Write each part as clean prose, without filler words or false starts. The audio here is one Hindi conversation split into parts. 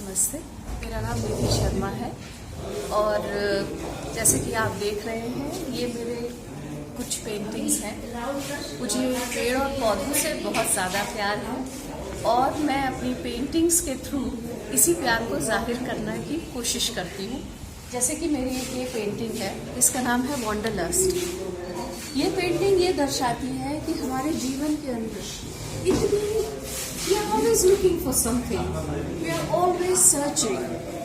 नमस्ते, मेरा नाम निधि शर्मा है और जैसे कि आप देख रहे हैं ये मेरे कुछ पेंटिंग्स हैं। मुझे पेड़ और पौधों से बहुत ज़्यादा प्यार है और मैं अपनी पेंटिंग्स के थ्रू इसी प्यार को जाहिर करने की कोशिश करती हूँ। जैसे कि मेरी ये पेंटिंग है, इसका नाम है वॉन्डरलस्ट। ये पेंटिंग ये दर्शाती है कि हमारे जीवन के अंदर इतनी we are always looking for something. We are always searching.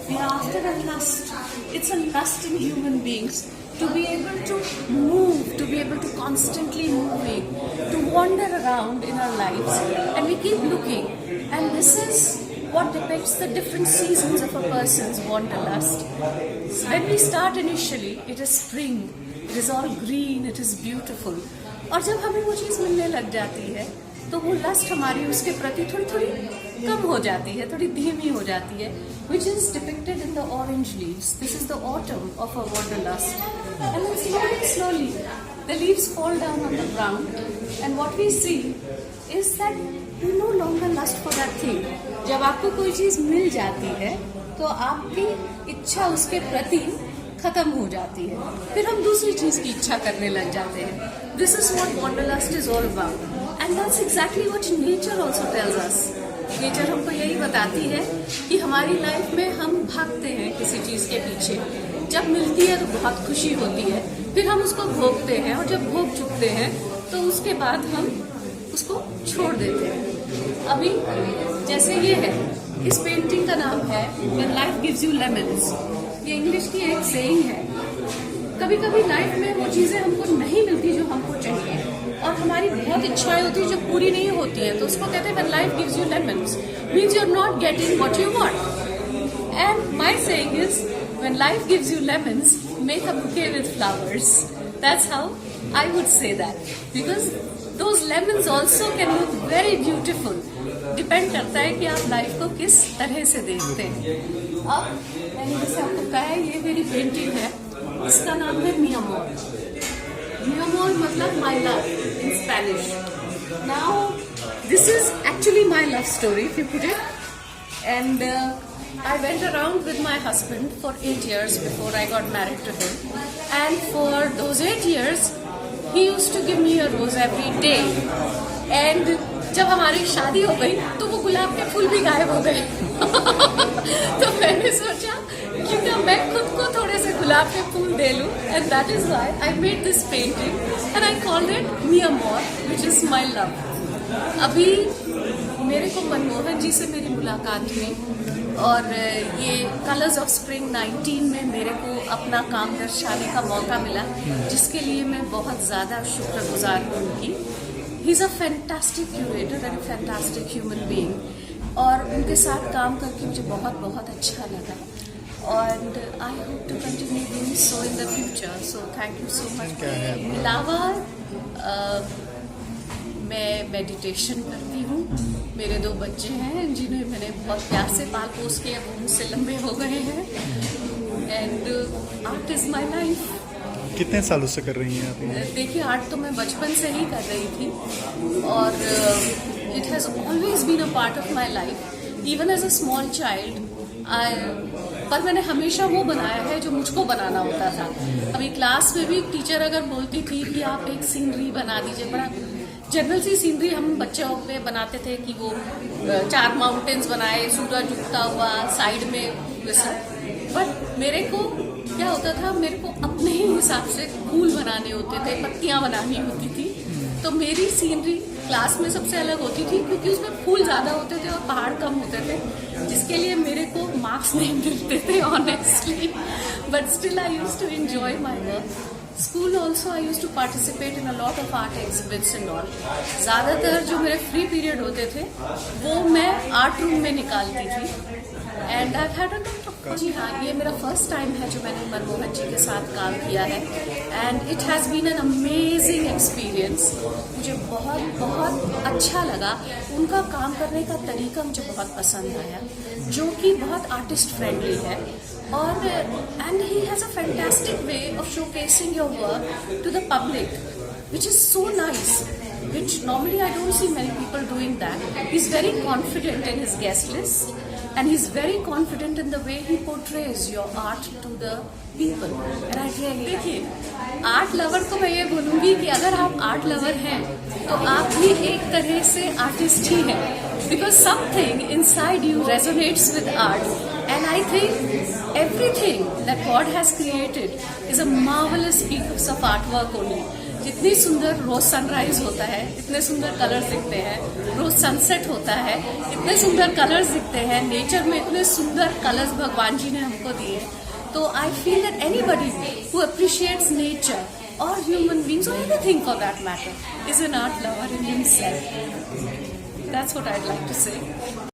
We are after a lust. It's a lust in human beings to be able to move, to be able to constantly moving, to wander around in our lives, and we keep looking. And this is what depicts the different seasons of a person's wanderlust. When we start initially, it is spring. It is all green. It is beautiful. और जब हमें वो चीज़ मिलने लग जाती है तो वो लस्ट हमारी उसके प्रति थोड़ी थोड़ी कम हो जाती है, थोड़ी धीमी हो जाती है, which is depicted in the orange leaves. This is the autumn of a wanderlust. And then slowly, the leaves fall down on the ground, and what we see is that we no longer lust for that thing. जब आपको कोई चीज़ मिल जाती है, तो आपकी इच्छा उसके प्रति खत्म हो जाती है, फिर हम दूसरी चीज़ की इच्छा करने लग जाते हैं. This is what wanderlust is all about. And that's exactly what nature also tells us. Nature हमको यही बताती है कि हमारी लाइफ में हम भागते हैं किसी चीज़ के पीछे. जब मिलती है तो बहुत खुशी होती है, फिर हम उसको भोगते हैं और जब भोग चुकते हैं तो उसके बाद हम उसको छोड़ देते हैं. अभी जैसे ये है, इस पेंटिंग का नाम है When Life Gives You Lemons. ये इंग्लिश की एक सेइंग है. कभी कभी लाइफ में वो चीज़ें हमको नहीं मिलती जो हमको चाहिए और हमारी बहुत इच्छाएं होती है जो पूरी नहीं होती है, तो उसको कहते हैं when life gives you lemons, means you're not getting what you want. And my saying is when life gives you lemons, make a bouquet with flowers. That's how I would say that, because those lemons also can look very beautiful. Depend करता है कि आप लाइफ को किस तरह से देखते हैं. अब मैंने जैसे आपको कहा है ये मेरी पेंटिंग है, इसका नाम है Mi Amor. Mi Amor मतलब my love in Spanish. Now this is actually my love story if you put it. And I went around with my husband for 8 years before I got married to him. And for those 8 years he used to give me a rose every day. And जब हमारी शादी हो गई तो वो गुलाब के फूल भी गायब हो गए. तो मैंने सोचा क्यों ना मैं खुद को थोड़े से गुलाब के फूल दे लूं, and that is why I made this painting and I called it Mi Amor, which is my love. अभी मेरे को मनमोहन जी से मेरी मुलाकात हुई और ये कलर्स ऑफ स्प्रिंग 19 में मेरे को अपना काम दर्शाने का मौका मिला, जिसके लिए मैं बहुत ज़्यादा शुक्रगुजार हूँ उनकी. He's a fantastic curator and a fantastic human being. और उनके साथ काम करके मुझे बहुत बहुत अच्छा लगा. And I hope to continue doing so in the future. So thank you so much. अलावा मैं मेडिटेशन करती हूँ. मेरे 2 बच्चे हैं जिन्हें मैंने बहुत प्यार से पाल पोस के अब उनसे लंबे हो गए हैं. And art is my life. कितने सालों से कर रही हैं आप? देखिए, आर्ट तो मैं बचपन से ही कर रही थी और it has always been a part of my life, even as a small child. पर मैंने हमेशा वो बनाया है जो मुझको बनाना होता था. अभी क्लास में भी टीचर अगर बोलती थी कि आप एक सीनरी बना दीजिए, बड़ा जनरल सी सीनरी हम बच्चों पे बनाते थे कि वो 4 माउंटेन्स बनाए, सूरज उगता हुआ साइड में वैसा. बट मेरे को क्या होता था, मेरे को अपने ही हिसाब से फूल बनाने होते थे, पत्तियां बनानी होती थी. तो मेरी सीनरी क्लास में सबसे अलग होती थी क्योंकि उसमें फूल ज़्यादा होते थे और पहाड़ कम होते थे, जिसके लिए मेरे को मार्क्स नहीं मिलते थे honestly. But still I used to enjoy my work. School also I used to participate in a lot of art exhibits and all. ज़्यादातर जो मेरे फ्री पीरियड होते थे वो मैं आर्ट रूम में निकालती थी. एंड आई हैड अ जी हाँ, ये मेरा फर्स्ट टाइम है जो मैंने मनमोहन जी के साथ काम किया है. And it has been an amazing experience. मुझे बहुत बहुत अच्छा लगा. उनका काम करने का तरीका मुझे बहुत पसंद आया, जो कि बहुत आर्टिस्ट फ्रेंडली है. और and he has a fantastic way of showcasing your work to the public, which is so nice, which normally I don't see many people doing that. He's very confident in his guest list. and he's very confident in the way he portrays your art to the people. And I really देखिए आर्ट लवर को मैं ये बोलूँगी कि अगर आप आर्ट लवर हैं तो आप भी एक तरह से आर्टिस्ट ही हैं, because something inside you resonates with art, and I think everything that God has created is a marvelous piece of artwork only. जितनी सुंदर रोज सनराइज होता है, इतने सुंदर कलर्स दिखते हैं, रोज सनसेट होता है, इतने सुंदर कलर्स दिखते हैं, नेचर में इतने सुंदर कलर्स भगवान जी ने हमको दिए. तो I feel that anybody who appreciates nature or human beings or anything for that matter is an art lover in himself. That's what I'd like to say.